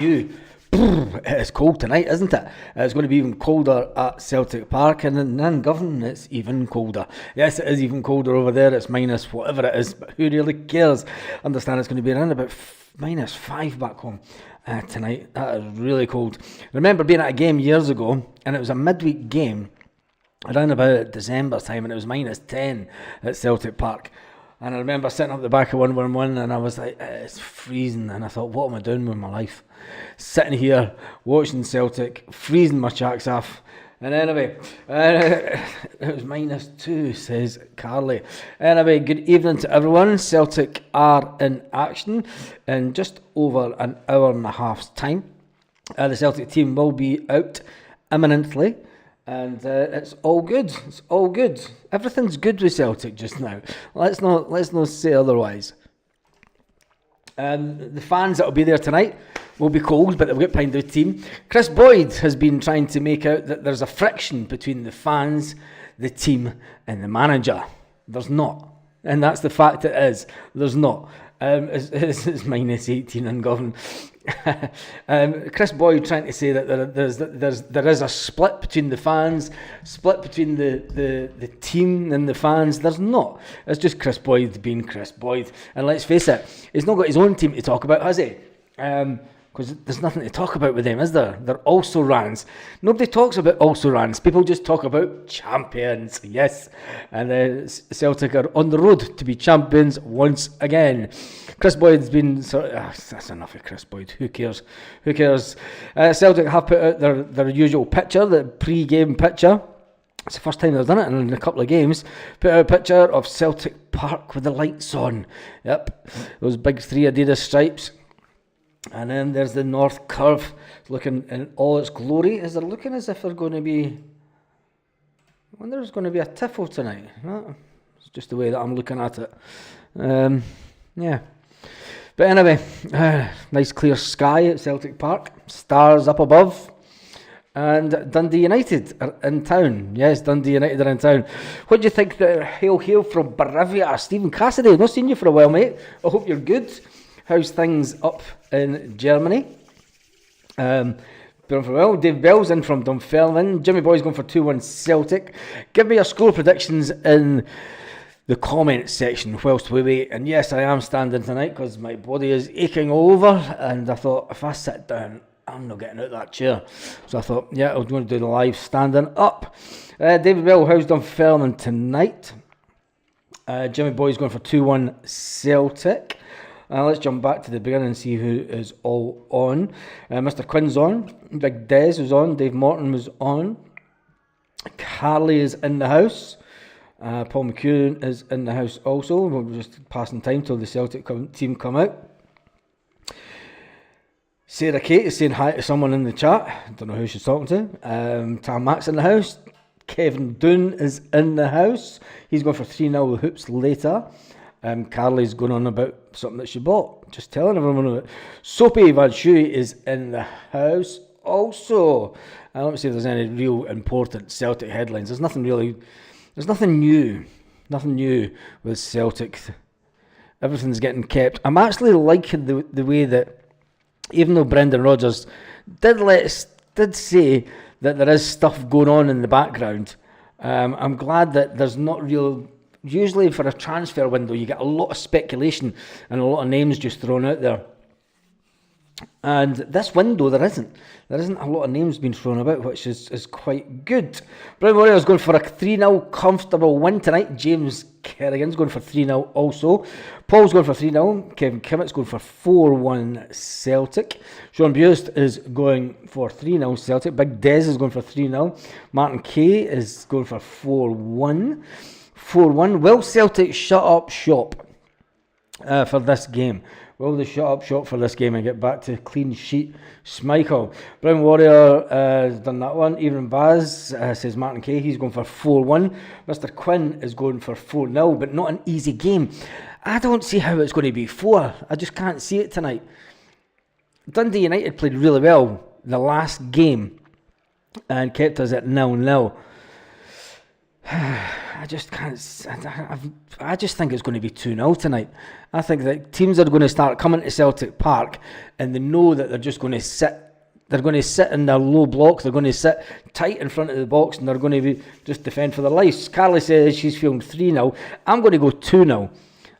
you. It's cold tonight, isn't it? It's going to be even colder at Celtic Park, and in Dungovan it's even colder. Yes, it is even colder over there. It's minus whatever it is, but who really cares? Understand it's going to be around about minus 5 back home tonight. That is really cold. I remember being at a game years ago, and it was a midweek game around about December time, and it was minus 10 at Celtic Park. And I remember sitting up the back of 111 and I was like, it's freezing. And I thought, what am I doing with my life? Sitting here, watching Celtic, freezing my chacks off. And anyway, it was minus 2, says Carly. Anyway, good evening to everyone. Celtic are in action in just over an hour and a half's time. The Celtic team will be out imminently. And it's all good. It's all good. Everything's good with Celtic just now. Let's not say otherwise. The fans that will be there tonight will be cold, but they'll get behind the team. Chris Boyd has been trying to make out that there's a friction between the fans, the team, and the manager. There's not, and that's the fact it is. There's not. It's minus 18 and Govan. Chris Boyd trying to say that there is a split between the fans, split between the team and the fans. There's not. It's just Chris Boyd being Chris Boyd. And let's face it, he's not got his own team to talk about, has he? Because there's nothing to talk about with them, is there? They're also rans. Nobody talks about also rans. People just talk about champions. Yes. And Celtic are on the road to be champions once again. Chris Boyd's been that's enough of Chris Boyd. Who cares? Who cares? Celtic have put out their usual picture, the pre-game picture. It's the first time they've done it in a couple of games. Put out a picture of Celtic Park with the lights on. Yep. Those big 3 Adidas stripes. And then there's the North Curve looking in all its glory. Is it looking as if they're going to be... I wonder if there's going to be a tiffle tonight. No, it's just the way that I'm looking at it. Yeah. But anyway, nice clear sky at Celtic Park. Stars up above. And Dundee United are in town. Yes, Dundee United are in town. What do you think? Hail from Bolivia. Stephen Cassidy, I've not seen you for a while, mate. I hope you're good. How's things up in Germany? Been for well. Dave Bell's in from Dunfermline. Jimmy Boy's going for 2-1 Celtic. Give me your score predictions in the comment section whilst we wait. And yes, I am standing tonight because my body is aching all over. And I thought, if I sit down, I'm not getting out of that chair. So I thought, yeah, I'm going to do the live standing up. David Bell, how's Dunfermline tonight? Jimmy Boy's going for 2-1 Celtic. Let's jump back to the beginning and see who is all on. Mr. Quinn's on. Big Des was on. Dave Morton was on. Carly is in the house. Paul McEwen is in the house also. We're just passing time till the Celtic team come out. Sarah Kate is saying hi to someone in the chat. Don't know who she's talking to. Tam Mack's in the house. Kevin Doon is in the house. He's going for 3-0 with hoops later. Carly's going on about something that she bought. Just telling everyone about it. Soapy Van Shuey is in the house also. Let me see if there's any real important Celtic headlines. There's nothing new. Nothing new with Celtic. Everything's getting kept. I'm actually liking the way that, even though Brendan Rodgers did say that there is stuff going on in the background, I'm glad that there's not real... Usually for a transfer window, you get a lot of speculation and a lot of names just thrown out there. And this window, there isn't a lot of names being thrown about, which is quite good. Brown Warriors going for a 3-0 comfortable win tonight. James Kerrigan's going for 3-0 also. Paul's going for 3-0. Kevin Kimmett's going for 4-1 Celtic. Sean Buist is going for 3-0 Celtic. Big Des is going for 3-0. Martin Kay is going for 4-1. 4-1. Will Celtic shut up shop for this game? Will they shut up shop for this game and get back to clean sheet Schmeichel? Brown Warrior has done that one. Even Baz says Martin Kay, he's going for 4-1. Mr. Quinn is going for 4-0, but not an easy game. I don't see how it's going to be 4. I just can't see it tonight. Dundee United played really well the last game and kept us at 0-0. I just can't. I just think it's going to be 2-0 tonight. I think that teams are going to start coming to Celtic Park, and they know that they're just going to sit. They're going to sit in their low block. They're going to sit tight in front of the box, and they're going to just defend for their lives. Carly says she's feeling 3-0. I'm going to go 2-0.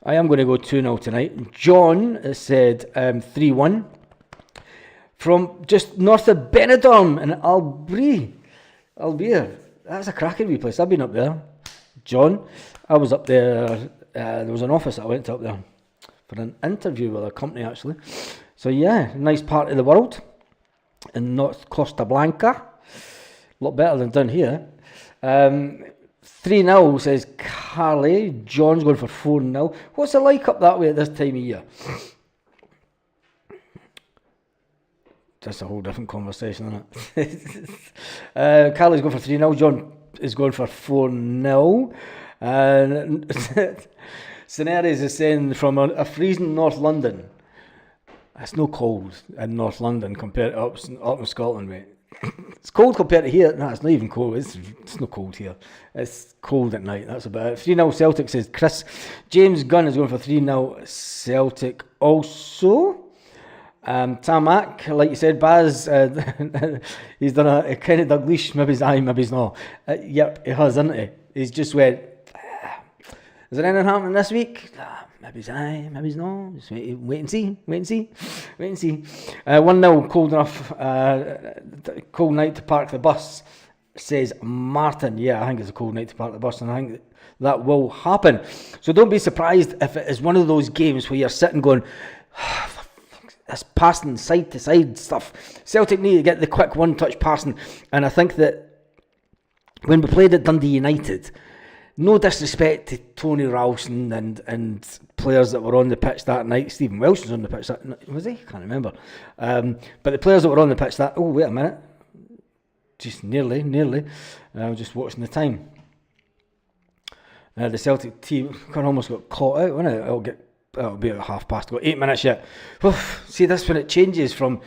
I am going to go 2-0 tonight. John has said 3-1. From just north of Benidorm in Albir. That's a cracking wee place. I've been up there. John, I was up there. There was an office that I went to up there for an interview with a company, actually. So, yeah, nice part of the world in North Costa Blanca. A lot better than down here. 3-0 says Carly. John's going for 4-0. What's it like up that way at this time of year? That's a whole different conversation, isn't it? Carly's going for 3-0. John is going for 4-0. And Scenaries is saying from a freezing North London. It's no cold in North London compared to up in Scotland, mate. It's cold compared to here. No, it's not even cold. It's not cold here. It's cold at night. That's about it. 3-0 Celtic, says Chris. James Gunn is going for 3-0 Celtic also. Tamak, like you said, Baz, he's done a kind of Douglas, maybe he's aye, maybe he's not. Yep, he has, hasn't he? He's just went, is there anything happening this week? Maybe he's aye, maybe he's not. Just wait and see. 1-0, cold enough, cold night to park the bus, says Martin. Yeah, I think it's a cold night to park the bus, and I think that will happen. So don't be surprised if it is one of those games where you're sitting going, this passing side to side stuff. Celtic need to get the quick one-touch passing, and I think that when we played at Dundee United, no disrespect to Tony Ralston and players that were on the pitch that night. Stephen Welsh was on the pitch that night, was he? I can't remember. But the players that were on the pitch that, oh wait a minute, just nearly. I was just watching the time. The Celtic team almost got caught out, wasn't it? It'll be at 8:30. Got 8 minutes yet. See, that's when it changes from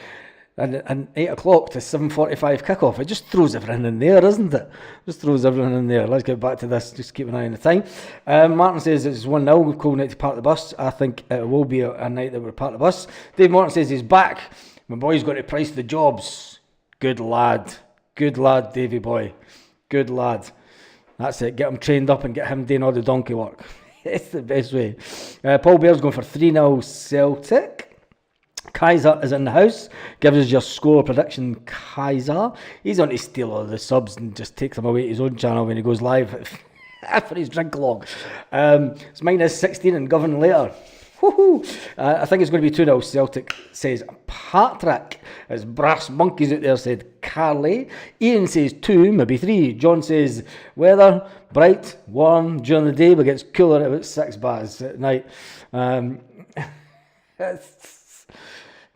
an 8 o'clock to 7:45 kickoff. It just throws everything in there, doesn't it? Just throws everything in there. Let's get back to this. Just keep an eye on the time. Martin says it's 1-0. Cool night to park the bus. I think it will be a night that we'll park the bus. Dave Martin says he's back. My boy's got to price the jobs. Good lad, Davey boy. Good lad. That's it. Get him trained up and get him doing all the donkey work. It's the best way. Paul Bear's going for 3-0 Celtic. Kaiser is in the house. Give us your score prediction, Kaiser. He's on to steal all the subs and just take them away to his own channel when he goes live for his drink log. It's minus 16 and govern later. Woohoo! I think it's going to be 2-0 Celtic, says Patrick. As brass monkeys out there, said Carly. Ian says 2, maybe 3. John says weather, bright, warm during the day, but gets cooler at about 6 bars at night.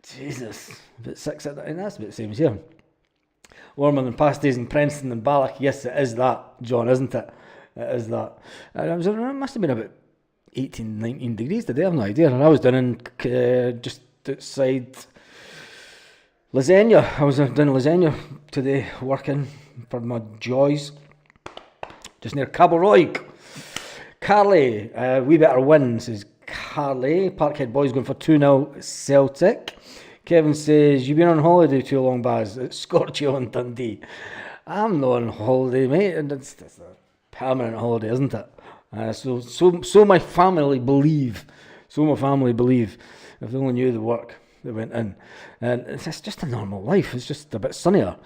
Jesus, about 6 at night, and that's about the same as here. Warmer than past days in Preston and Balloch. Yes, it is that, John, isn't it? It is that. It must have been about 18, 19 degrees today, I have no idea. And I was down in just outside Lasagna. I was down in Lasagna today working for my joys. Just near Cabalroig. Carly, we better win, says Carly. Parkhead boys going for 2-0 Celtic. Kevin says, you've been on holiday too long, Baz. It scorched you on Dundee. I'm not on holiday, mate. And it's a permanent holiday, isn't it? So my family believe. If they only knew the work that went in. And it's just a normal life. It's just a bit sunnier.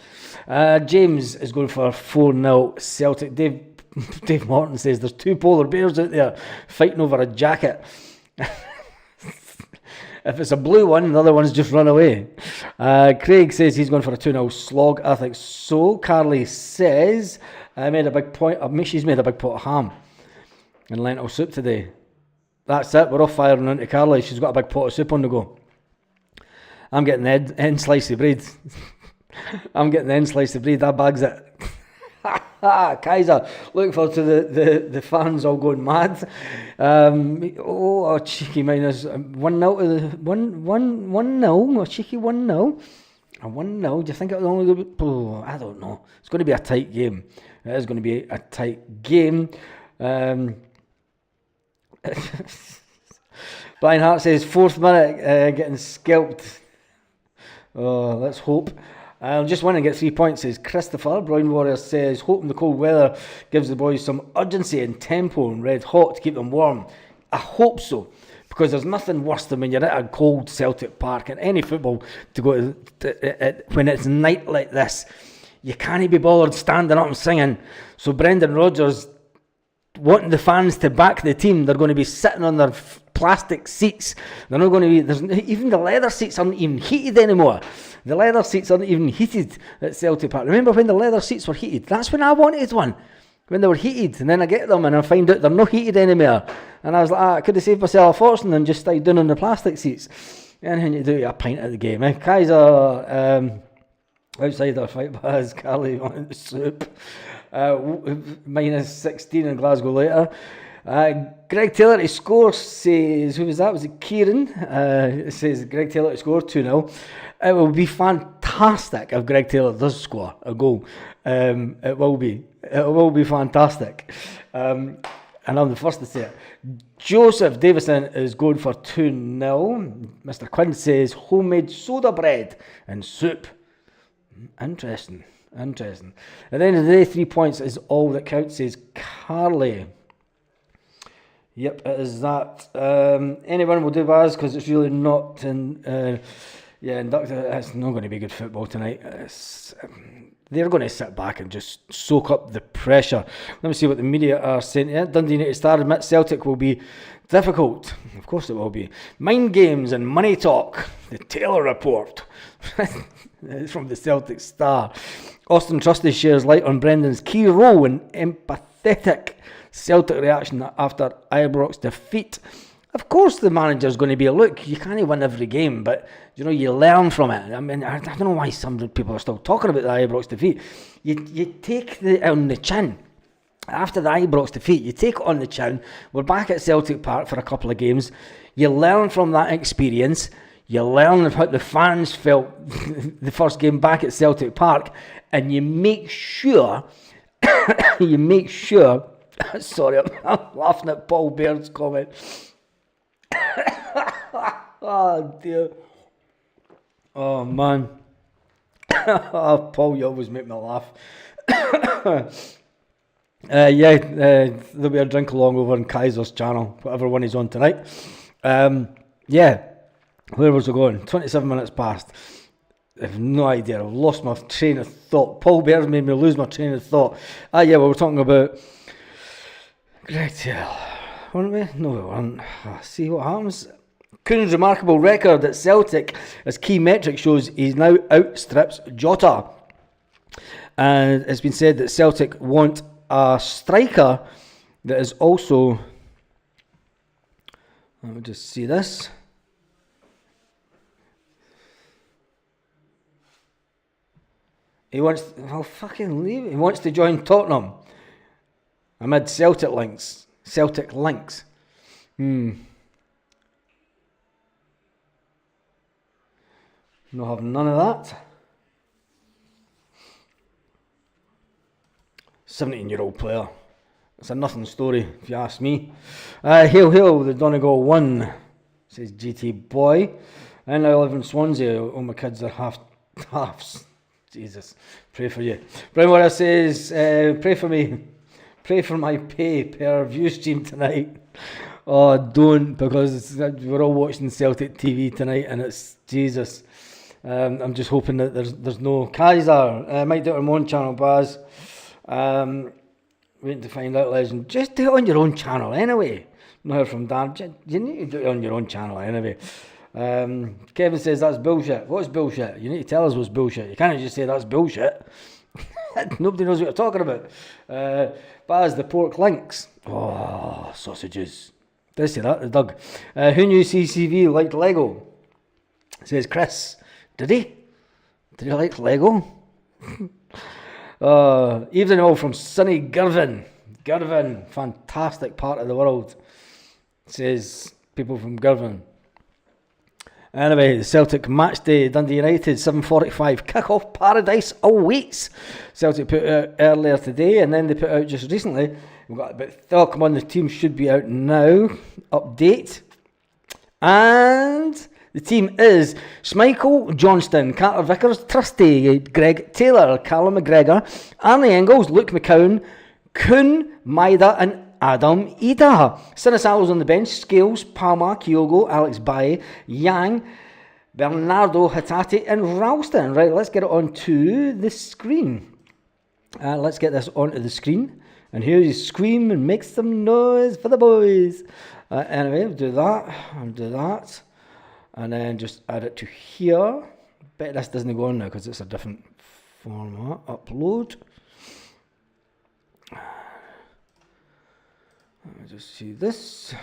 James is going for 4-0 Celtic. Dave Martin says there's 2 polar bears out there fighting over a jacket. If it's a blue one, the other one's just run away. Craig says he's going for a 2-0 slog. I think so. Carly says she's made a big pot of ham and lentil soup today. That's it. We're off firing into Carly. She's got a big pot of soup on the go. I'm getting the end slice of bread. That bag's it. Kaiser, looking forward to the fans all going mad. A cheeky minus 1-0 to the 1-0, a cheeky 1-0. A 1-0, do you think it'll only be? I don't know. It's going to be a tight game. It is going to be a tight game. Brian Hart says, 4th minute, getting scalped. Oh, let's hope. Just winning, get 3 points, says Christopher. Brown Warrior says, hoping the cold weather gives the boys some urgency and tempo and red hot to keep them warm. I hope so, because there's nothing worse than when you're at a cold Celtic Park and any football to go to when it's night like this. You can't be bothered standing up and singing. So Brendan Rodgers, wanting the fans to back the team, they're going to be sitting on their plastic seats. They're not going to be, even the leather seats aren't even heated anymore. The leather seats aren't even heated at Celtic Park. Remember when the leather seats were heated? That's when I wanted one, when they were heated. And then I get them and I find out they're not heated anymore. And I was like, I could have saved myself a fortune and just stayed down on the plastic seats. Anything you do, you a pint at the game. Kaiser, outside our fight bars, Carly wanted the soup. Minus 16 in Glasgow later. Greg Taylor to score, says, who was that? Was it Kieran? It says Greg Taylor to score 2-0. It will be fantastic if Greg Taylor does score a goal. It will be. It will be fantastic. And I'm the first to say it. Joseph Davison is going for 2-0. Mr. Quinn says homemade soda bread and soup. Interesting. At the end of the day, 3 points is all that counts, says Carly. Yep, it is that. Anyone will do Baz, because it's really not inducted. It's not going to be good football tonight. They're going to sit back and just soak up the pressure. Let me see what the media are saying. Yeah, Dundee United Star admits Celtic will be difficult. Of course it will be. Mind games and money talk. The Taylor report. It's from the Celtic Star. Austin Trusty shares light on Brendan's key role in empathetic Celtic reaction after Ibrox defeat. Of course the manager's going to be look, you can't win every game, but you learn from it. I mean, I don't know why some people are still talking about the Ibrox defeat. You take it on the chin. After the Ibrox defeat, you take it on the chin. We're back at Celtic Park for a couple of games. You learn from that experience. You learn how the fans felt the first game back at Celtic Park, and you make sure, sorry, I'm laughing at Paul Baird's comment. Oh dear. Oh man. Paul, you always make me laugh. There'll be a drink along over on Kaiser's channel, whatever one he's on tonight. Where was I going? 27 minutes past. I have no idea. I've lost my train of thought. Paul Baird made me lose my train of thought. We were talking about Greg Taylor, weren't we? No, we weren't. See what happens. Coon's remarkable record at Celtic as key metric shows he now outstrips Jota. And it's been said that Celtic want a striker that is also... Let me just see this. He wants... I'll fucking leave it. He wants to join Tottenham amid Celtic links. No, have none of that. 17-year-old player. It's a nothing story, if you ask me. Hail, the Donegal won, says GT Boy. And I live in Swansea. All my kids are halves. Jesus, pray for you. Brown Warrior says, pray for me. Pray for my pay per view stream tonight. Oh, don't, because we're all watching Celtic TV tonight, and it's Jesus. I'm just hoping that there's no Kaiser. Might do it on my own channel, Baz. Waiting to find out, legend. Just do it on your own channel anyway. Not heard from Dan. You need to do it on your own channel anyway. Kevin says that's bullshit. What's bullshit? You need to tell us what's bullshit. You can't just say that's bullshit. Nobody knows what you're talking about. Baz, the pork links. Oh, sausages. Did I say that? Doug. Who knew CCV liked Lego? Says Chris. Did he? Did he like Lego? Evening all from sunny Girvan. Girvan, fantastic part of the world. Says people from Girvan. Anyway, the Celtic match day, Dundee United, 7:45 kick-off paradise awaits. Celtic put out earlier today, and then they put out just recently, We've got come on, the team should be out now. Update. And the team is Schmeichel, Johnston, Carter Vickers, Trusty, Greg Taylor, Callum McGregor, Arnie Engels, Luke McCowan, Kuhn, Maida, and Adam Ida. Sinisalo's on the bench. Scales, Palmer, Kyogo, Alex Baye, Yang, Bernardo, Hatate, and Ralston. Right, let's get it onto the screen. Let's get this onto the screen. And here you scream and make some noise for the boys. Anyway, we'll do that, and do that. And then just add it to here. Bet this doesn't go on now because it's a different format. Upload. Let me just see this.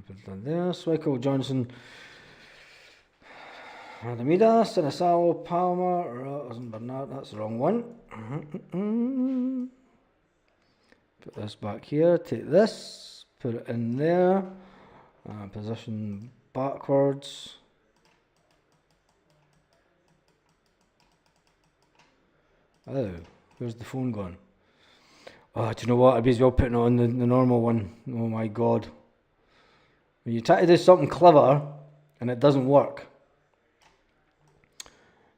Put that there. Schmeichel, Johnson, Adamida, Sinisalo, Palmer, Bernard. That's the wrong one. Put this back here. Take this. Put it in there. Position backwards. Oh, where's the phone gone? Oh, do you know what? I'd be as well putting it on the normal one. Oh my God. When you try to do something clever and it doesn't work.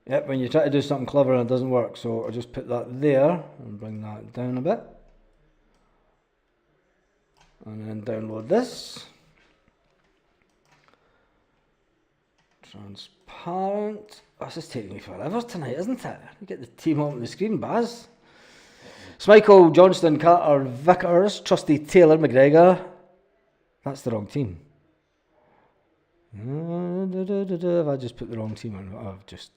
Yep, when you try to do something clever and it doesn't work. So I'll just put that there and bring that down a bit. And then download this. Transparent. Oh, this is taking me forever tonight, isn't it? Get the team on the screen, Baz. Schmeichel, Johnston, Carter, Vickers, Trusty, Taylor, McGregor. That's the wrong team. Have I just put the wrong team on? I've just...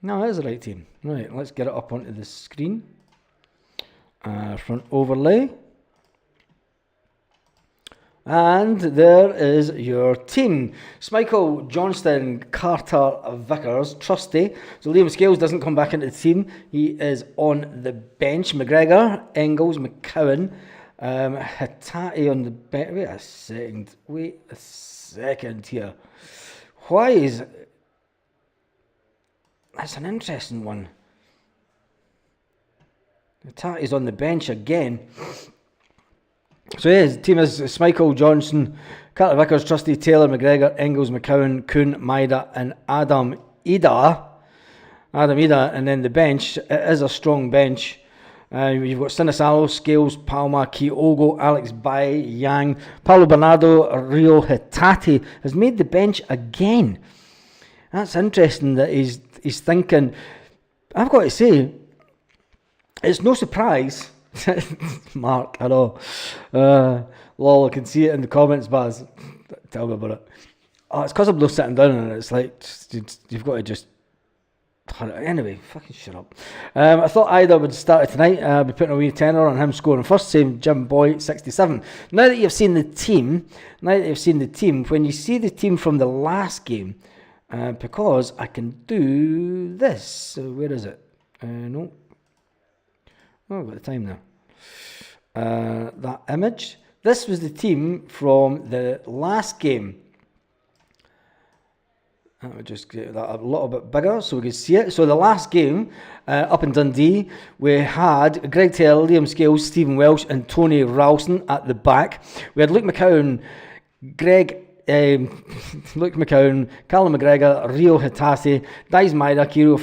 No, it is the right team. Right, let's get it up onto the screen. Front overlay. And there is your team. Schmeichel, Johnston, Carter, Vickers, Trusty. So Liam Scales doesn't come back into the team. He is on the bench. McGregor, Engels, McCowan, Hatate on the bench. Wait a second here. Why is... That's an interesting one. Hatate's on the bench again. So yeah, his team is Schmeichel, Johnson, Carter Vickers, Trusty, Taylor, McGregor, Engels, McCowan, Kuhn, Maida, and Adam Ida. And then the bench, it is a strong bench. You've got Sinisalo, Scales, Palmer, Kyogo, Alex Baye, Yang, Paulo Bernardo, Rio Hatate has made the bench again. That's interesting that he's thinking. I've got to say, it's no surprise. Mark, I know. Lol, I can see it in the comments, Baz. Tell me about it. Oh, it's because I'm not sitting down and it's like, you've got to just... Anyway, fucking shut up. I thought Ida would start it tonight. I'll be putting a wee tenner on him scoring first, same Jim Boy, 67. Now that you've seen the team, when you see the team from the last game, because I can do this. So where is it? No. Oh, I've got the time now. That image. This was the team from the last game. I'll just get that a little bit bigger so we can see it. So the last game up in Dundee, we had Greg Taylor, Liam Scales, Stephen Welsh and Tony Ralston at the back. We had Luke McCowan, Luke McCowan, Callum McGregor, Rio Hatate, Daiz Maida, Kyogo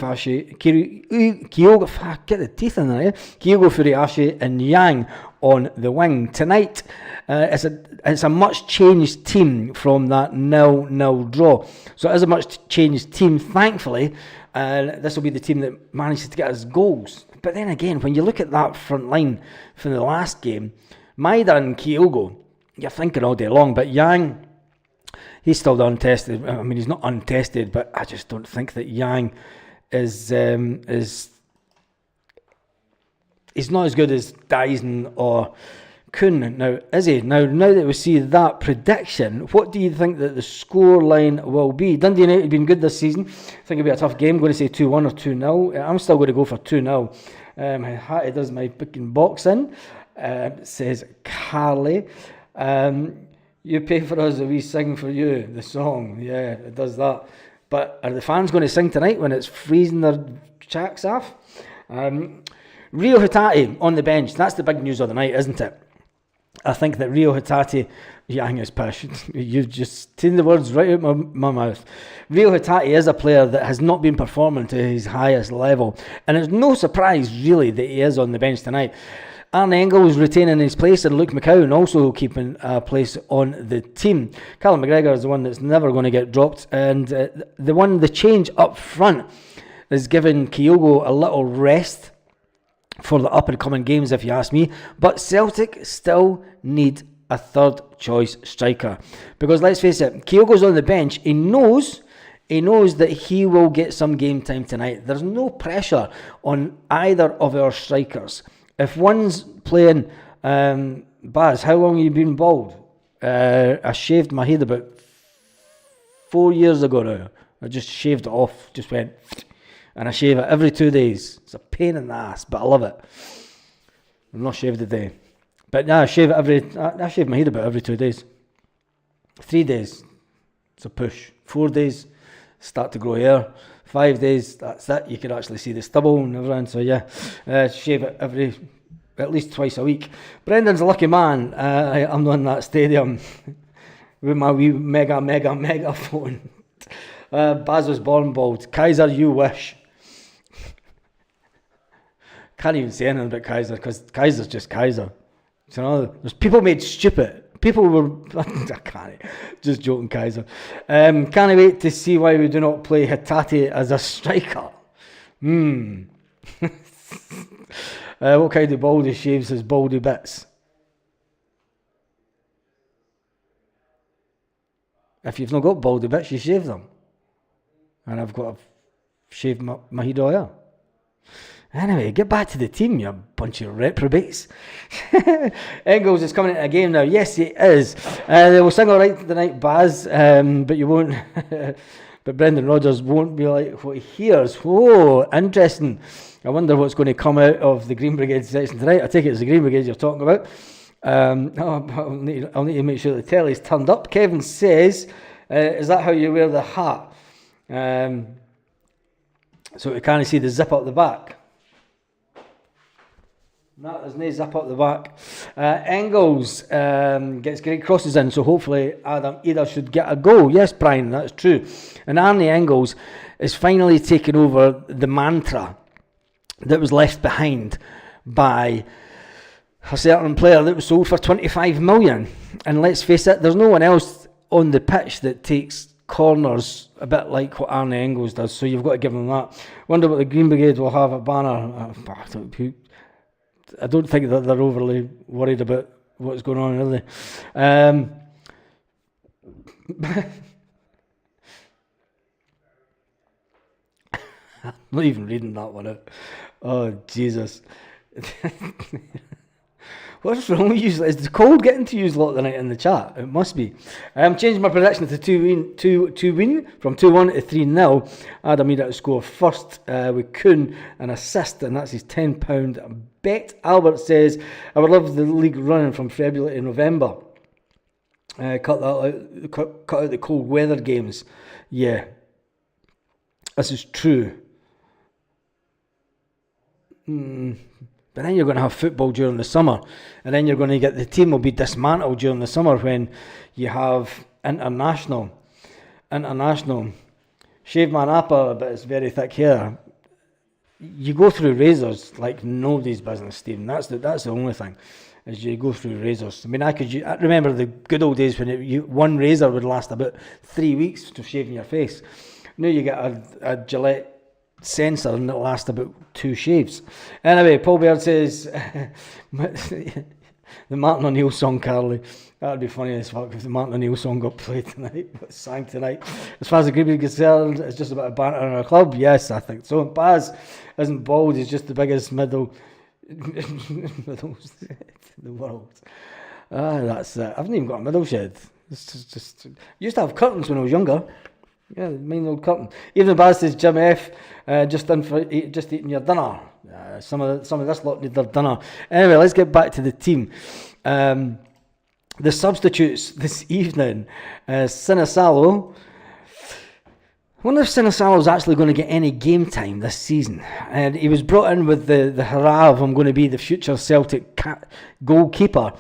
Furiashi and Yang on the wing. Tonight, it's a much changed team from that 0-0 draw. So it is a much changed team, thankfully. This will be the team that manages to get us goals. But then again, when you look at that front line from the last game, Maida and Kyogo, you're thinking all day long, but Yang, he's still untested. I mean, he's not untested, but I just don't think that Yang is he's not as good as Dyson or Kuhn. Now, is he? Now that we see that prediction, what do you think that the score line will be? Dundee United have been good this season. I think it'll be a tough game. I'm going to say 2-1 or 2-0. I'm still going to go for 2-0. Hattie does my picking box in. Says Carly. You pay for us and we sing for you, the song. Yeah, it does that. But are the fans going to sing tonight when it's freezing their chacks off? Rio Hatate on the bench. That's the big news of the night, isn't it? I think that Rio Hatate, yeah, I think it's pish. You've just taken the words right out my mouth. Rio Hatate is a player that has not been performing to his highest level, and it's no surprise really that he is on the bench tonight. Arne Engels retaining his place and Luke McCowan also keeping a place on the team. Callum McGregor is the one that's never going to get dropped, and the change up front is giving Kyogo a little rest for the up-and-coming games, if you ask me. But Celtic still need a third-choice striker. Because let's face it, Kyogo's on the bench. He knows that he will get some game time tonight. There's no pressure on either of our strikers. If one's playing, Baz, how long have you been bald? I shaved my head about 4 years ago now. I just shaved it off, just went... And I shave it every 2 days. It's a pain in the ass, but I love it. I've not shaved a day. But now I shave my head about every 2 days. 3 days, it's a push. 4 days, start to grow hair. 5 days, that's it. You can actually see the stubble and everything. So yeah, shave it at least twice a week. Brendan's a lucky man. I'm not in that stadium with my wee mega phone. Baz was born bald. Kaiser, you wish. Can't even say anything about Kaiser because Kaiser's just Kaiser. You know, there's people made stupid. People were... I can't. Just joking, Kaiser. Can't wait to see why we do not play Hatate as a striker. What kind of baldy shaves his baldy bits? If you've not got baldy bits, you shave them. And I've got to shave my head all hair. Anyway, get back to the team, you bunch of reprobates. Engels is coming into a game now. Yes, he is. They will sing all right tonight, Baz, but you won't. But Brendan Rodgers won't be like what he hears. Oh, interesting. I wonder what's going to come out of the Green Brigade section tonight. I take it it's the Green Brigade you're talking about. I'll need to make sure the telly's turned up. Kevin says, is that how you wear the hat? So we can't see the zip up the back. No, there's no zip up the back. Engels gets great crosses in, so hopefully Adam Eder should get a goal. Yes, Brian, that's true. And Arne Engels is finally taking over the mantra that was left behind by a certain player that was sold for 25 million. And let's face it, there's no one else on the pitch that takes corners a bit like what Arne Engels does, so you've got to give him that. Wonder what the Green Brigade will have a banner. I don't think that they're overly worried about what's going on, really. I'm not even reading that one out. Oh, Jesus. What's wrong with you? Is the cold getting to you a lot tonight in the chat? It must be. I'm changing my prediction to 2-win from 2-1 to 3-0. Adam Eder to score first with Kuhn an assist, and that's his £10 bet. Albert says, I would love the league running from February to November. Cut out the cold weather games. Yeah, this is true. But then you're going to have football during the summer, and then you're going to get the team will be dismantled during the summer when you have international. Shave my napper, but it's very thick hair. You go through razors like nobody's business, Stephen. That's the only thing, is you go through razors. I mean, I remember the good old days when one razor would last about 3 weeks to shaving your face. Now you get a Gillette sensor and it'll last about 2 shaves. Anyway, Paul Baird says the Martin O'Neill song, Carly. That'd be funny as fuck if the Martin O'Neill song got played tonight, sang tonight. As far as the group is concerned, it's just about a banter in our club. Yes, I think so. Baz isn't bald, he's just the biggest middle in the world. That's it. I haven't even got a middle shed. It's just used to have curtains when I was younger. Yeah, main old curtain. Even Baz says, Jim F, just eating your dinner. Some of this lot need their dinner. Anyway, let's get back to the team. The The substitutes this evening, Sinisalo. I wonder if Sinisalo's actually going to get any game time this season. And he was brought in with the hurrah of I'm going to be the future Celtic goalkeeper.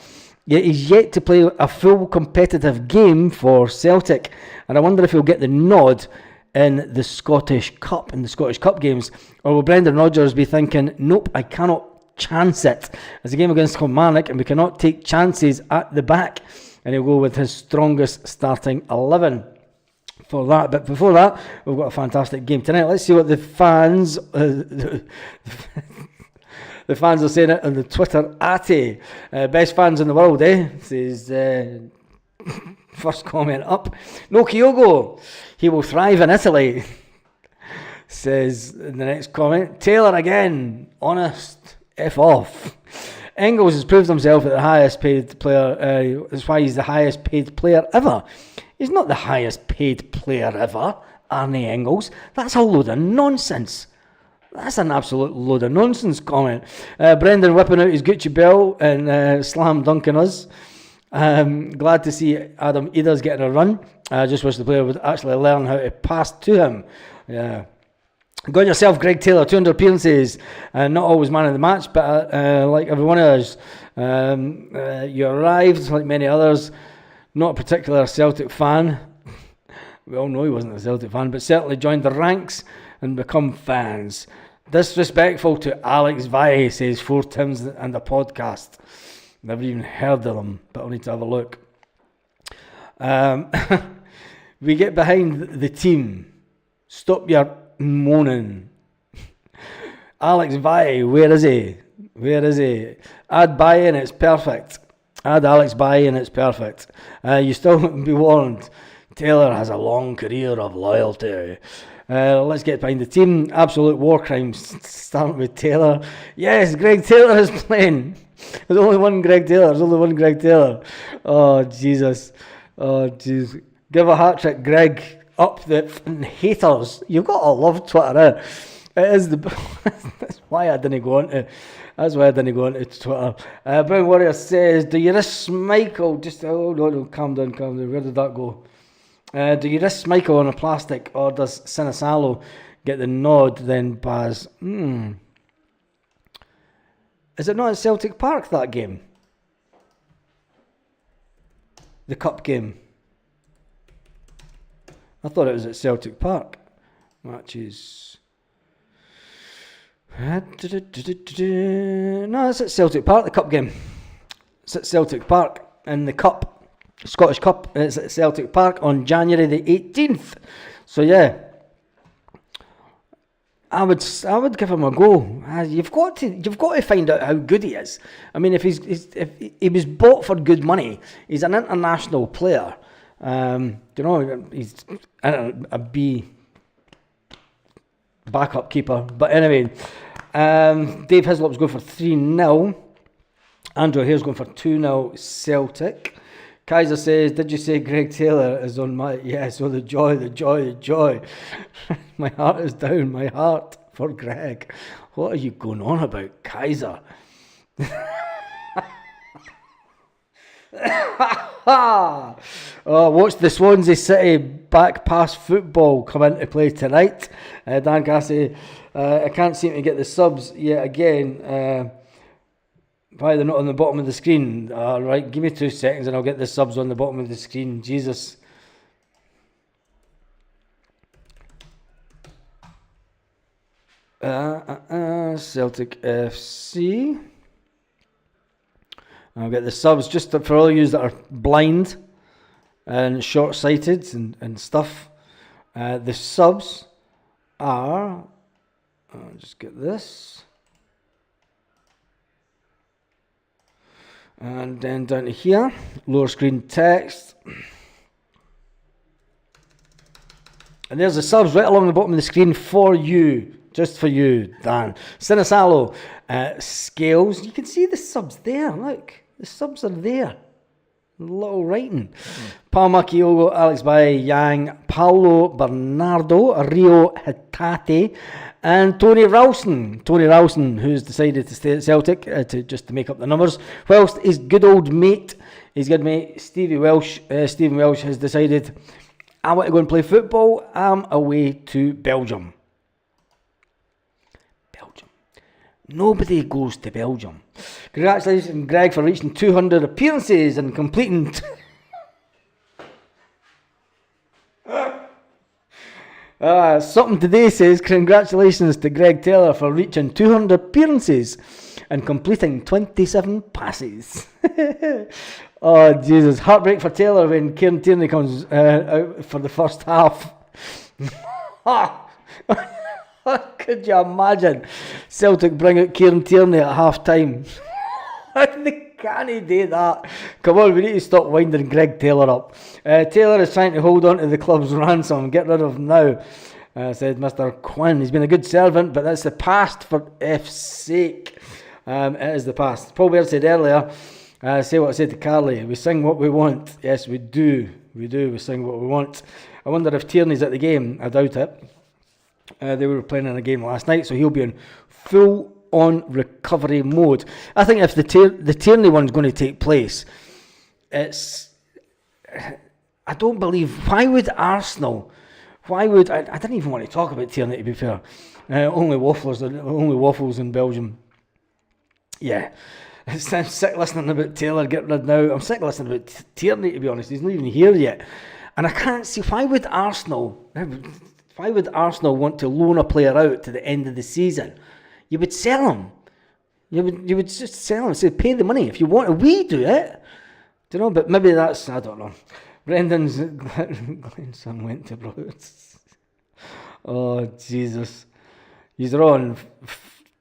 Yet he's yet to play a full competitive game for Celtic. And I wonder if he'll get the nod in the Scottish Cup games. Or will Brendan Rodgers be thinking, nope, I cannot chance it. It's a game against Kilmarnock and we cannot take chances at the back. And he'll go with his strongest starting 11 for that. But before that, we've got a fantastic game tonight. Let's see what the fans the fans are saying it on the Twitter atty. Best fans in the world, says first comment up. No Kyogo, he will thrive in Italy, says in the next comment. Taylor again, honest, F off. Engels has proved himself at the highest paid player. That's why he's the highest paid player ever. He's not the highest paid player ever, Arne Engels. That's a load of nonsense. That's an absolute load of nonsense comment. Brendan whipping out his Gucci belt and slam dunking us. Glad to see Adam Ida's getting a run. I just wish the player would actually learn how to pass to him. Yeah. Got yourself, Greg Taylor, 200 appearances. Not always man of the match, but like every one of us, you arrived, like many others, not a particular Celtic fan. We all know he wasn't a Celtic fan, but certainly joined the ranks and become fans. Disrespectful to Alex Valle, says 4 Tims and a podcast. Never even heard of them, but I'll need to have a look. We get behind the team. Stop your moaning. Alex Valle, where is he? Where is he? Add Baye and it's perfect. Add Alex Baye and it's perfect. You still be warned. Taylor has a long career of loyalty. Let's get behind the team. Absolute war crimes starting with Taylor. Yes, Greg Taylor is playing. There's only one Greg Taylor. Oh, Jesus. Oh, jeez. Give a hat-trick, Greg. Up the haters. You've got to love Twitter, It is the... That's why I didn't go on to Twitter. Brown Warrior says, do you risk Michael... calm down. Where did that go? Do you risk Michael on a plastic, or does Sinisalo get the nod, then Baz? Is it not at Celtic Park, that game? The cup game. I thought it was at Celtic Park. Matches. No, it's at Celtic Park, the cup game. It's at Celtic Park in the cup. Scottish Cup. It's at Celtic Park on January the 18th. So yeah, I would give him a go. You've got to find out how good he is. I mean, if he was bought for good money, he's an international player. He's a B backup keeper. But anyway, Dave Hislop's going for 3-0. Andrew Hare's going for 2-0 Celtic. Kaiser says, did you say Greg Taylor is on my... Yes, the joy. My heart is down, my heart for Greg. What are you going on about, Kaiser? Watch the Swansea City back pass football come into play tonight. Dan Cassie, I can't seem to get the subs yet again. Why they're not on the bottom of the screen? Right, give me 2 seconds and I'll get the subs on the bottom of the screen. Jesus. Celtic FC. I'll get the subs just for all you that are blind and short-sighted and stuff. The subs are... I'll just get this. And then down to here, lower screen text. And there's the subs right along the bottom of the screen for you. Just for you, Dan. Sinisalo, Scales. You can see the subs there. Look, the subs are there. Little writing. Palma Kyogo, Alex Baye, Yang, Paulo Bernardo, Rio Hitate, and Tony Rowson, who's decided to stay at Celtic to make up the numbers, whilst his good old mate His good mate, Stevie Welsh. Stephen Welsh has decided, I want to go and play football. I'm away to Belgium. Belgium. Nobody goes to Belgium. Congratulations, Greg, for reaching 200 appearances and completing... Something Today says, congratulations to Greg Taylor for reaching 200 appearances and completing 27 passes. Oh, Jesus. Heartbreak for Taylor when Kieran Tierney comes out for the first half. Could you imagine Celtic bring out Kieran Tierney at half time? They can't do that. Come on, we need to stop winding Greg Taylor up. Taylor is trying to hold on to the club's ransom. Get rid of him now, said Mr. Quinn. He's been a good servant, but that's the past for F's sake. It is the past. Paul Baird said earlier, say what I said to Carly, we sing what we want. Yes, we do. We sing what we want. I wonder if Tierney's at the game. I doubt it. They were playing in a game last night, so he'll be in full on recovery mode. I think if the Tierney one's going to take place, I don't believe, why would Arsenal, I didn't even want to talk about Tierney, to be fair. Only waffles in Belgium. Yeah. I'm sick listening about Taylor getting rid now. I'm sick listening about Tierney, to be honest. He's not even here yet. And I can't see, why would Arsenal want to loan a player out to the end of the season? You would sell him. You would just sell him. Say, pay the money. If you want to, we do it. Do you know? But maybe that's, I don't know. Brendan's grandson went to Broads. Oh, Jesus. He's on.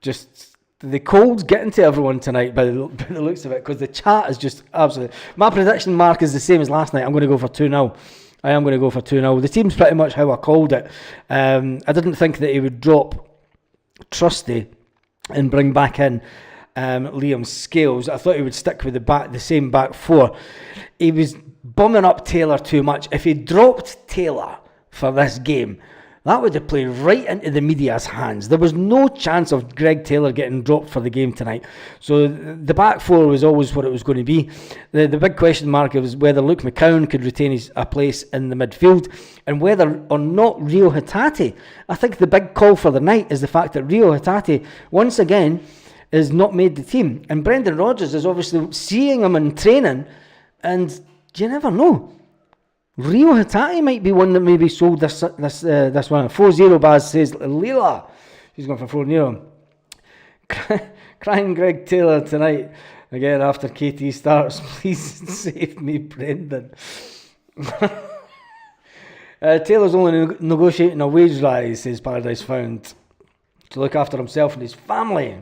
Just, the cold's getting to everyone tonight by the looks of it, because the chat is just absolutely... My prediction mark is the same as last night. I'm going to go for 2-0. I am going to go for 2-0. The team's pretty much how I called it. I didn't think that he would drop Trusty and bring back in Liam Scales. I thought he would stick with the same back four. He was bumming up Taylor too much. If he dropped Taylor for this game, that would have played right into the media's hands. There was no chance of Greg Taylor getting dropped for the game tonight. So the back four was always what it was going to be. The big question mark was whether Luke McCown could retain a place in the midfield, and whether or not Rio Hatate. I think the big call for the night is the fact that Rio Hatate, once again, has not made the team. And Brendan Rodgers is obviously seeing him in training, and you never know. Rio Hatate might be one that maybe sold this one. 4-0 Baz says Leela. She's going for 4-0. Crying Greg Taylor tonight again after KT starts. Please save me, Brendan. Taylor's only negotiating a wage rise, says Paradise Found, to look after himself and his family.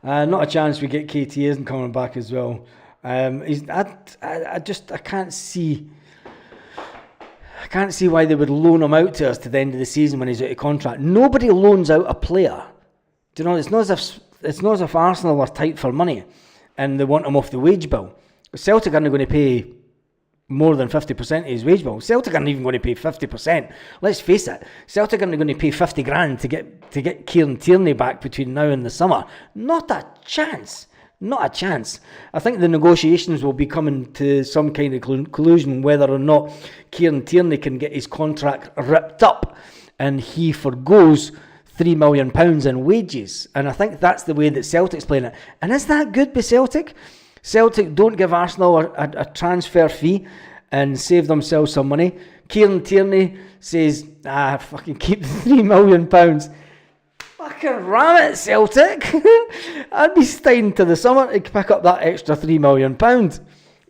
Not a chance we get KT isn't coming back as well. I can't see why they would loan him out to us to the end of the season when he's out of contract. Nobody loans out a player. Do you know? It's not as if Arsenal are tight for money and they want him off the wage bill. Celtic aren't going to pay more than 50% of his wage bill. Celtic aren't even going to pay 50%. Let's face it. Celtic aren't going to pay 50 grand to get Kieran Tierney back between now and the summer. Not a chance. Not a chance. I think the negotiations will be coming to some kind of conclusion whether or not Kieran Tierney can get his contract ripped up and he forgoes £3 million in wages. And I think that's the way that Celtic's playing it. And is that good by Celtic? Celtic don't give Arsenal a transfer fee and save themselves some money. Kieran Tierney says, fucking keep the £3 million. Fucking ram it, Celtic. I'd be staying to the summer to pick up that extra £3 million.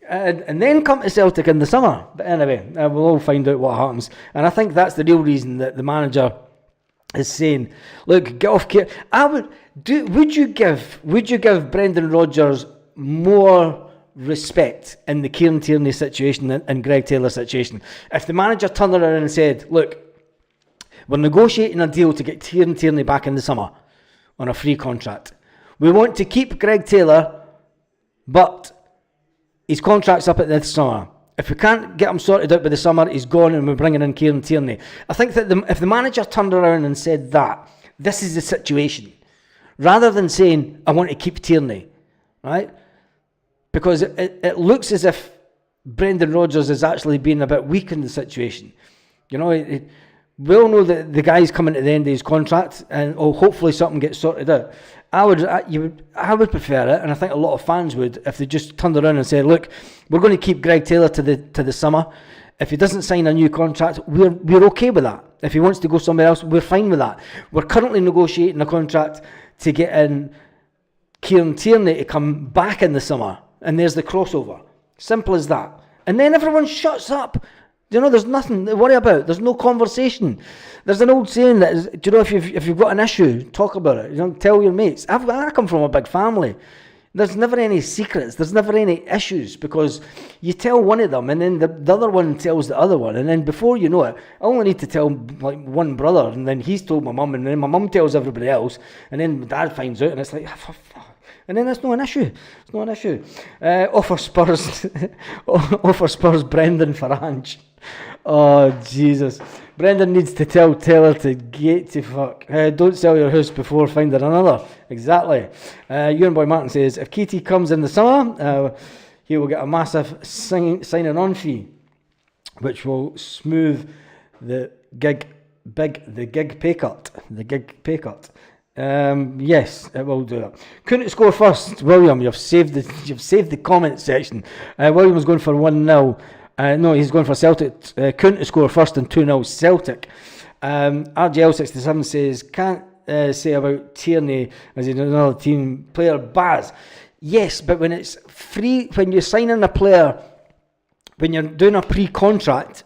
And then come to Celtic in the summer. But anyway, we'll all find out what happens. And I think that's the real reason that the manager is saying, look, get off care. Would you give Brendan Rodgers more respect in the Kieran Tierney situation and Greg Taylor situation? If the manager turned around and said, look, we're negotiating a deal to get Kieran Tierney back in the summer on a free contract. We want to keep Greg Taylor, but his contract's up at this summer. If we can't get him sorted out by the summer, he's gone and we're bringing in Kieran Tierney. I think that if the manager turned around and said that, this is the situation, rather than saying, I want to keep Tierney, right? because it looks as if Brendan Rodgers is actually being a bit weak in the situation. You know, we all know that the guy's coming to the end of his contract, and hopefully something gets sorted out. I would prefer it, and I think a lot of fans would, if they just turned around and said, look, we're going to keep Greg Taylor to the summer. If he doesn't sign a new contract, we're okay with that. If he wants to go somewhere else, we're fine with that. We're currently negotiating a contract to get in Kieran Tierney to come back in the summer, and there's the crossover. Simple as that. And then everyone shuts up. You know, there's nothing to worry about. There's no conversation. There's an old saying that is, you know, if you've got an issue, talk about it. You know, tell your mates. I come from a big family. There's never any secrets. There's never any issues, because you tell one of them, and then the other one tells the other one, and then before you know it, I only need to tell like one brother, and then he's told my mum, and then my mum tells everybody else, and then my dad finds out, and it's like, and then it's not an issue. It's not an issue. Offer Spurs Brendan for Ange. Oh, Jesus. Brendan needs to tell Taylor to get to fuck. Don't sell your house before finding another. Exactly. Ewan Boy Martin says, if Katie comes in the summer, he will get a massive signing on fee, which will smooth the gig pay cut. The gig pay cut. Yes, it will do that. Couldn't score first, William. You've saved the comment section. William's going for 1-0. No, he's going for Celtic. Couldn't score first and 2-0 Celtic. RGL67 says, can't say about Tierney as he's another team player. Baz. Yes, but when it's free, when you're signing a player, when you're doing a pre-contract,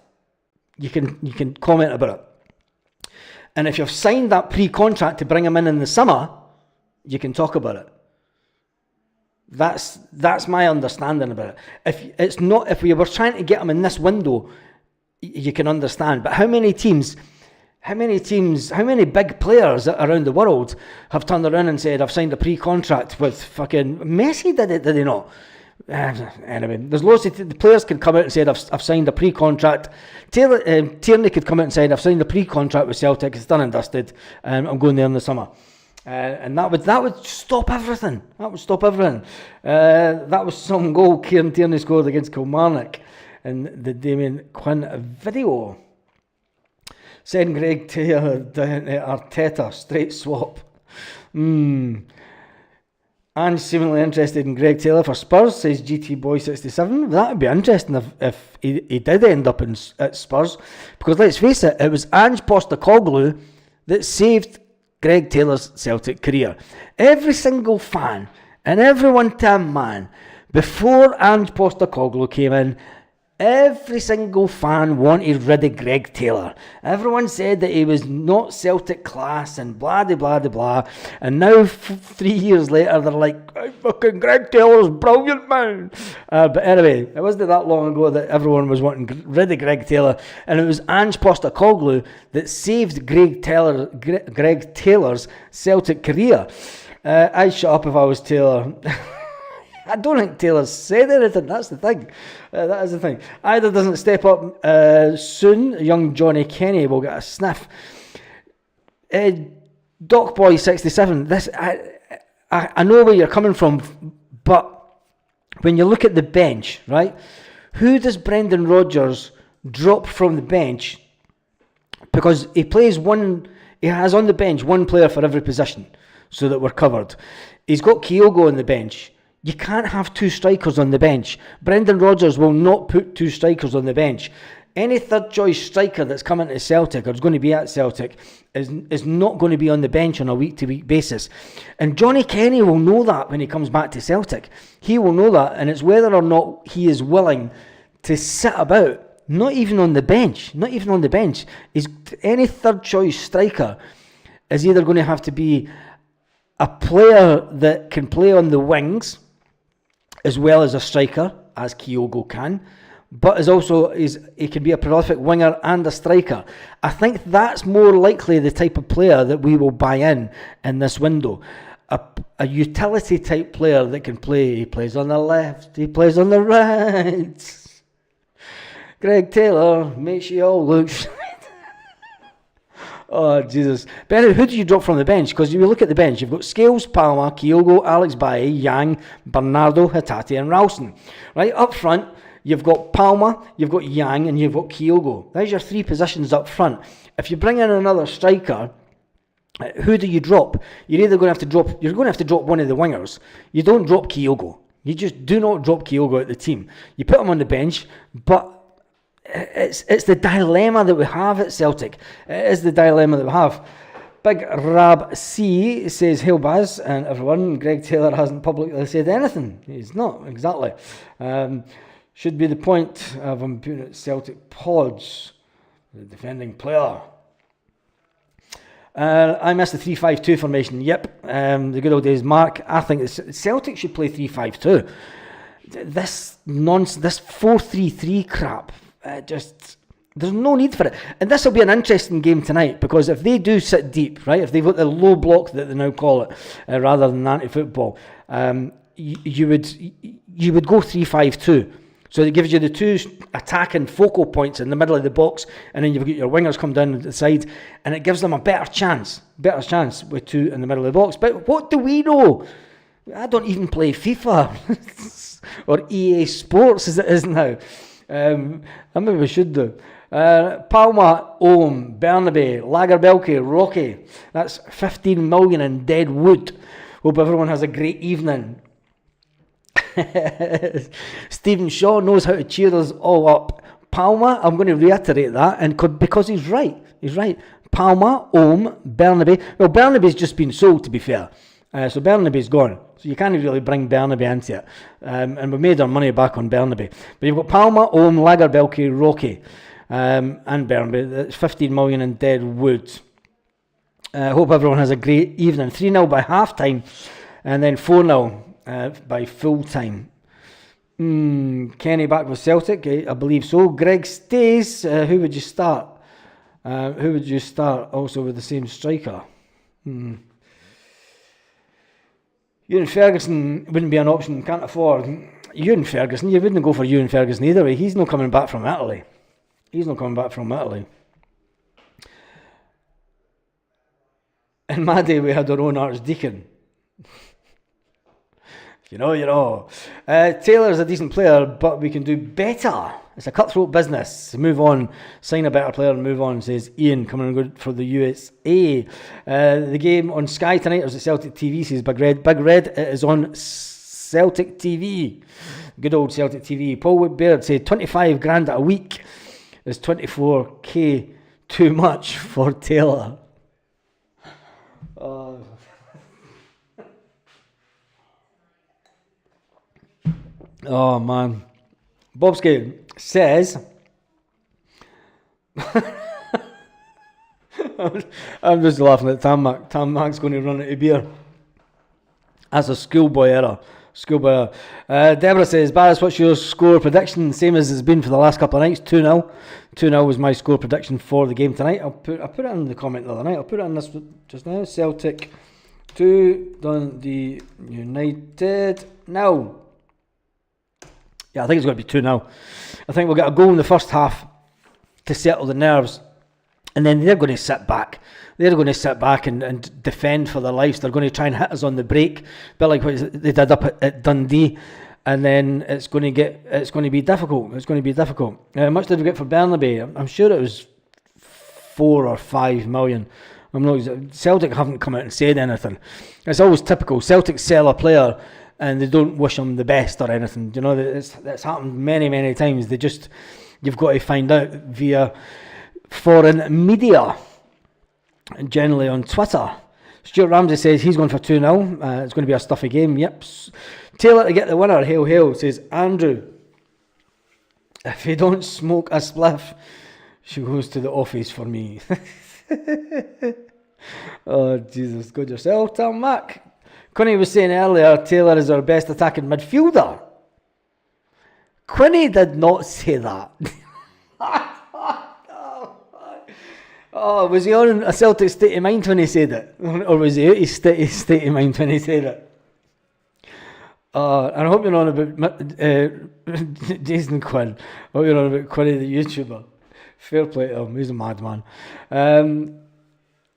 you can comment about it. And if you've signed that pre-contract to bring him in the summer, you can talk about it. That's my understanding about it. If we were trying to get him in this window, you can understand. But how many big players around the world have turned around and said, I've signed a pre-contract with fucking Messi? Did he not? Anyway, there's loads of the players can come out and say, I've signed a pre-contract. Tierney could come out and say, I've signed a pre-contract with Celtic. It's done and dusted. I'm going there in the summer. And that would stop everything. That would stop everything. That was some goal Kieran Tierney scored against Kilmarnock in the Damien Quinn video. Send Greg Taylor down to Arteta, straight swap. And seemingly interested in Greg Taylor for Spurs, says GT Boy 67. That would be interesting if he did end up at Spurs, because let's face it, it was Ange Postecoglou that saved Greg Taylor's Celtic career. Every single fan and every one-time man, before Ange Postecoglou came in, every single fan wanted rid of Greg Taylor. Everyone said that he was not Celtic class and blah, blah, blah, blah. And now, 3 years later, they're like, oh, fucking Greg Taylor's brilliant, man. But anyway, it wasn't that long ago that everyone was wanting rid of Greg Taylor. And it was Ange Postecoglou that saved Greg Taylor's Celtic career. I'd shut up if I was Taylor. I don't think Taylor's said anything. That's the thing. That is the thing. Either doesn't step up soon. Young Johnny Kenny will get a sniff. Docboy67. This I know where you're coming from, but when you look at the bench, right? Who does Brendan Rodgers drop from the bench? Because he has on the bench one player for every position, so that we're covered. He's got Kyogo on the bench. You can't have two strikers on the bench. Brendan Rodgers will not put two strikers on the bench. Any third choice striker that's coming to Celtic or is going to be at Celtic is not going to be on the bench on a week-to-week basis. And Johnny Kenny will know that when he comes back to Celtic. He will know that, and it's whether or not he is willing to sit about, not even on the bench. Not even on the bench. Any third choice striker is either going to have to be a player that can play on the wings as well as a striker, as Kyogo can, but he can be a prolific winger and a striker. I think that's more likely the type of player that we will buy in this window. A utility type player that can play. He plays on the left, he plays on the right. Greg Taylor makes you all look Oh, Jesus. But anyway, who do you drop from the bench? Because if you look at the bench, you've got Scales, Palmer, Kyogo, Alex Baye, Yang, Bernardo, Hatate and Ralston. Right, up front, you've got Palmer, you've got Yang, and you've got Kyogo. There's your three positions up front. If you bring in another striker, who do you drop? You're either going to have to drop one of the wingers. You don't drop Kyogo. You just do not drop Kyogo at the team. You put him on the bench, but it's the dilemma that we have at Celtic. It is the dilemma that we have. Big Rab C says, "Hail Baz and everyone. Greg Taylor hasn't publicly said anything." He's not, exactly. Should be the point of him putting at Celtic pods. The defending player. I missed the 3-5-2 formation. Yep, the good old days. Mark, I think Celtic should play 3-5-2. This nonsense, this 4-3-3 crap, there's no need for it. And this will be an interesting game tonight, because if they do sit deep, right, if they've got the low block that they now call it, rather than anti-football, you would go 3-5-2. So it gives you the two attacking focal points in the middle of the box, and then you've got your wingers come down the side, and it gives them a better chance with two in the middle of the box. But what do we know? I don't even play FIFA or EA Sports as it is now. Maybe we should do. Palma, Ohm, Bernabe, Lagerbelke, Rocky. That's 15 million in dead wood. Hope everyone has a great evening. Stephen Shaw knows how to cheer us all up. Palma, I'm going to reiterate that, and because he's right. Palma, Ohm, Bernabe. Well, Bernabe's just been sold, to be fair. So Bernabe's gone. So you can't really bring Bernabe into it. And we made our money back on Bernabe. But you've got Palma, Ohm, Lagerbelke, Rocky, and Bernabe. That's 15 million in dead wood. Hope everyone has a great evening. 3-0 by half time, and then 4-0 by full time. Kenny back with Celtic, I believe so. Greg stays. Who would you start? Also with the same striker? Ewan Ferguson wouldn't be an option. Can't afford Ewan Ferguson. You wouldn't go for Ewan Ferguson either way. He's not coming back from Italy. In my day, we had our own archdeacon. You know. Taylor's a decent player, but we can do better. It's a cutthroat business. Move on. Sign a better player and move on, says Ian, coming on good for the USA. The game on Sky tonight is at Celtic TV, says Big Red. Big Red, it is on Celtic TV. Good old Celtic TV. Paul Whitbeard said 25 grand a week is 24k too much for Taylor. Oh man. Bobsky says I'm just laughing at Tam Mac. Tam Mac's going to run out of beer. That's a schoolboy error. Deborah says, Barris, what's your score prediction? Same as it's been for the last couple of nights. 2-0. 2-0 was my score prediction for the game tonight. I put it in the comment the other night. I'll put it in this just now. Celtic 2, Dundee United. Now, yeah, I think it's going to be 2-0. I think we'll get a goal in the first half to settle the nerves. And then they're going to sit back. They're going to sit back and defend for their lives. They're going to try and hit us on the break, a bit like what they did up at Dundee. And then it's going to be difficult. How much did we get for Bernabe? I'm sure it was 4 or 5 million. Celtic haven't come out and said anything. It's always typical. Celtic sell a player and they don't wish them the best or anything. You know, that's happened many times. You've got to find out via foreign media, and generally on Twitter. Stuart Ramsey says he's going for 2-0. It's going to be a stuffy game. Yep. Taylor to get the winner. Hail, says Andrew. If you don't smoke a spliff, she goes to the office for me. Oh, Jesus. Good yourself, Tom Mac. Quinny was saying earlier, Taylor is our best attacking midfielder. Quinny did not say that. Oh, was he on a Celtic state of mind when he said it? Or was he out his state of mind when he said it? And I hope you're on about Jason Quinn. I hope you're on about Quinny the YouTuber. Fair play to him, he's a madman.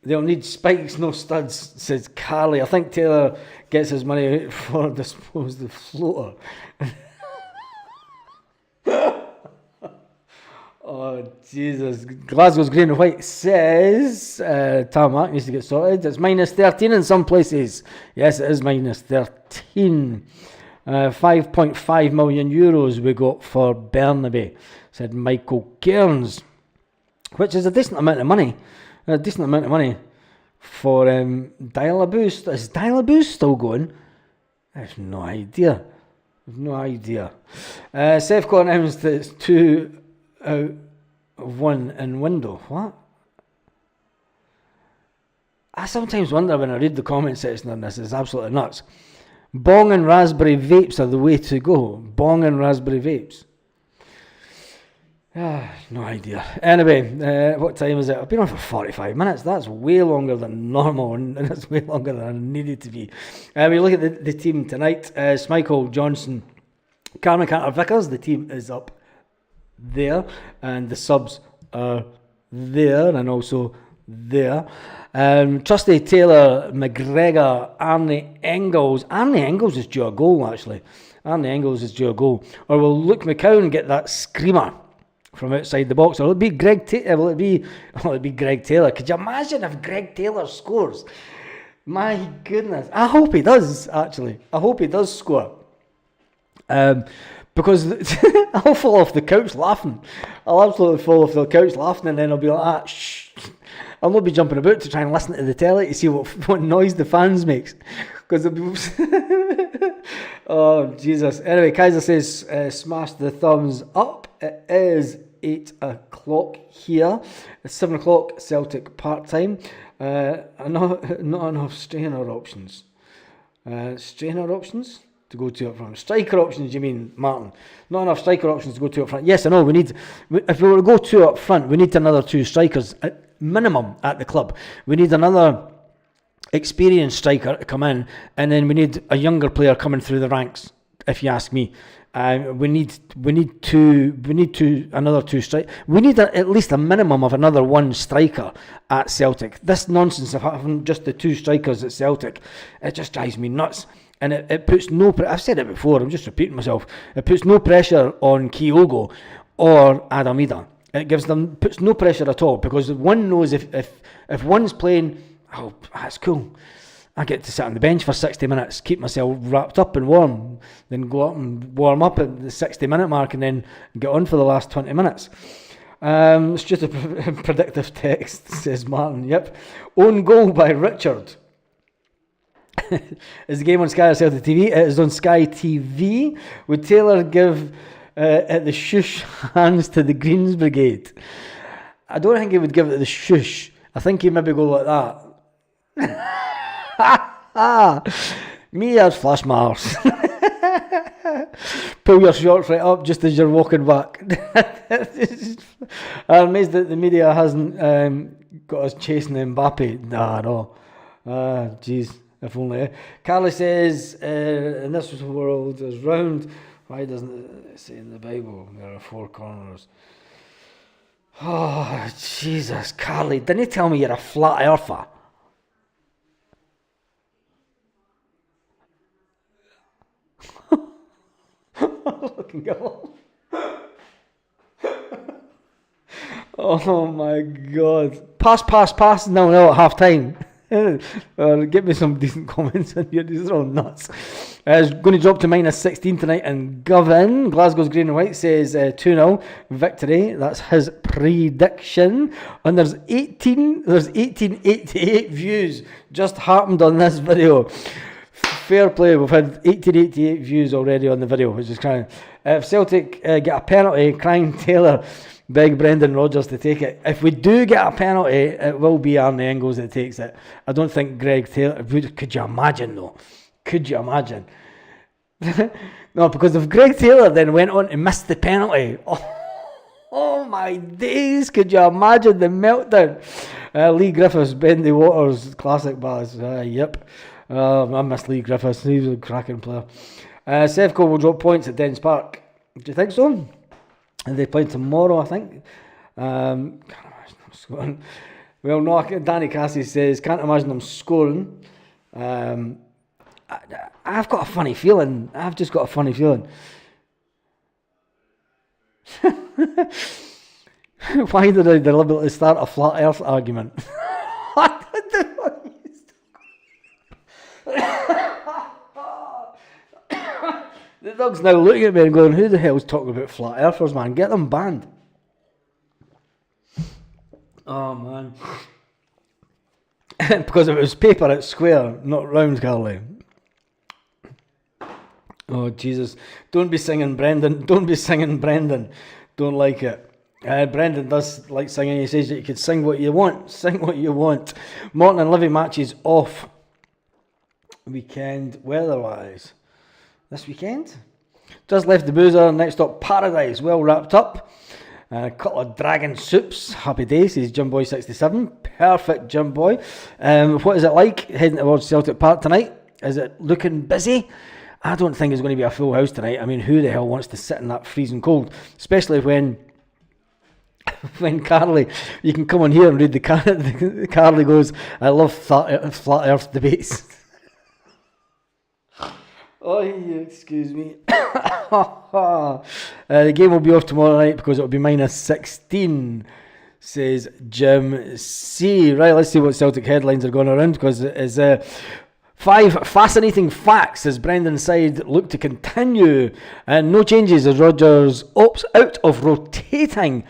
They'll need spikes, no studs, says Carly. I think Taylor gets his money out for dispose the floater. Oh, Jesus. Glasgow's green and white says, tarmac needs to get sorted. It's minus 13 in some places. Yes, it is minus 13. 5.5 million euros we got for Burnaby, said Michael Cairns, which is a decent amount of money. A decent amount of money for Dial a Boost. Is Dial a Boost still going? I have no idea. Sefco announced that it's 2 out of 1 in window. What? I sometimes wonder when I read the comment section on this. It's absolutely nuts. Bong and raspberry vapes are the way to go. Bong and raspberry vapes. No idea. Anyway, what time is it? I've been on for 45 minutes. That's way longer than normal, and that's way longer than I needed to be. We look at the team tonight. Schmeichel, Johnson, Cameron Carter-Vickers. The team is up there, and the subs are there, and also there. Trusty, Taylor, McGregor, Arnie Engels. Arnie Engels is due a goal, actually. Or will Luke McCown get that screamer from outside the box? Or will it be Greg Taylor? Will it be Greg Taylor? Could you imagine if Greg Taylor scores? My goodness. I hope he does, actually. I hope he does score. Because I'll fall off the couch laughing. I'll absolutely fall off the couch laughing, and then I'll be like, shh. I'll not be jumping about to try and listen to the telly to see what noise the fans makes. Because oh, Jesus. Anyway, Kaiser says, smash the thumbs up. It is 8 o'clock here. It's 7 o'clock Celtic part-time. Not enough strainer options. Strainer options? To go to up front. Striker options, you mean, Martin? Not enough striker options to go to up front. Yes, I know. If we were to go 2 up front, we need another 2 strikers at minimum at the club. We need another experienced striker to come in, and then we need a younger player coming through the ranks. If you ask me, we need another 2 strikers. We need at least a minimum of another 1 striker at Celtic. This nonsense of having just the 2 strikers at Celtic, it just drives me nuts. And it puts no pressure. I've said it before, I'm just repeating myself. It puts no pressure on Kyogo or Adamida. Puts no pressure at all, because one knows if one's playing, oh, that's cool. I get to sit on the bench for 60 minutes, keep myself wrapped up and warm, then go up and warm up at the 60-minute mark, and then get on for the last 20 minutes. It's just a predictive text, says Martin. Yep. Own goal by Richard. Is the game on Sky or Celtic TV? It is on Sky TV. Would Taylor give it the shush hands to the Greens Brigade? I don't think he would give it the shush. I think he'd maybe go like that. Me as Flash Mars. Pull your shorts right up just as you're walking back. I'm amazed that the media hasn't got us chasing Mbappe. No. Jeez. If only. Carly says, and this world is round. Why doesn't it say in the Bible there are 4 corners? Oh, Jesus, Carly, didn't you tell me you're a flat earther? Looking up. Oh my God. Pass. No, at half time. Give me some decent comments in here. These are all nuts. It's going to drop to minus 16 tonight in Govan. Glasgow's green and white says 2-0 victory. That's his prediction. And there's 1888 views just happened on this video. Fair play. We've had 1888 views already on the video, which is crying. If Celtic get a penalty, crying Taylor, beg Brendan Rodgers to take it. If we do get a penalty, it will be Arnie Engels that takes it. I don't think Greg Taylor. Could you imagine though? Could you imagine? No, because if Greg Taylor then went on to miss the penalty, oh my days! Could you imagine the meltdown? Lee Griffiths, Bendy Waters, classic bars. Yep. I miss Lee Griffiths. He was a cracking player. Sefco will drop points at Dens Park. Do you think so? And they play tomorrow, I think. Well, no, Danny Cassie says, can't imagine them scoring. I've got a funny feeling. I've just got a funny feeling. Why did I deliberately start a flat earth argument? The dog's now looking at me and going, who the hell's talking about flat earthers, man? Get them banned. Oh, man. Because it was paper, it's square, not round, Carly. Oh, Jesus. Don't be singing, Brendan. Don't be singing, Brendan. Don't like it. Brendan does like singing. He says that you could sing what you want. Sing what you want. Morton and Livy matches off weekend weather-wise. This weekend? Just left the boozer. Next up, Paradise. Well wrapped up. A couple of dragon soups. Happy days, says Jim Boy 67. Perfect, Jim Boy. What is it like heading towards Celtic Park tonight? Is it looking busy? I don't think it's going to be a full house tonight. I mean, who the hell wants to sit in that freezing cold? Especially when Carly, you can come on here and read the Carly goes, I love flat earth debates. Oh, excuse me. The game will be off tomorrow night because it will be minus 16, says Jim C. Right, let's see what Celtic headlines are going around, because it is 5 fascinating facts as Brendan's side look to continue, and no changes as Rodgers opts out of rotating.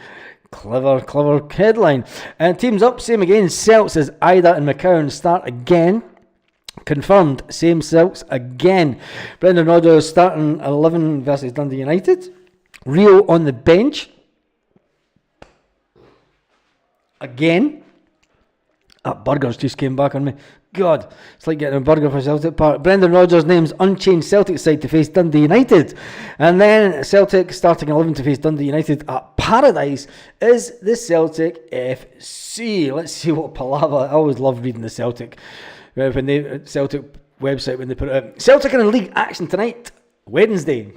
Clever headline. And teams up, same again. Celts as Ida and McCowan start again. Confirmed, same Celts again. Brendan Rodgers starting 11 versus Dundee United. Rio on the bench. Again. That burgers just came back on me. God, it's like getting a burger for Celtic Park. Brendan Rodgers names unchanged Celtic side to face Dundee United. And then Celtic starting 11 to face Dundee United at Paradise is the Celtic FC. Let's see what palaver. I always love reading the Celtic. When Celtic website, when they put it out. Celtic in the league action tonight, Wednesday.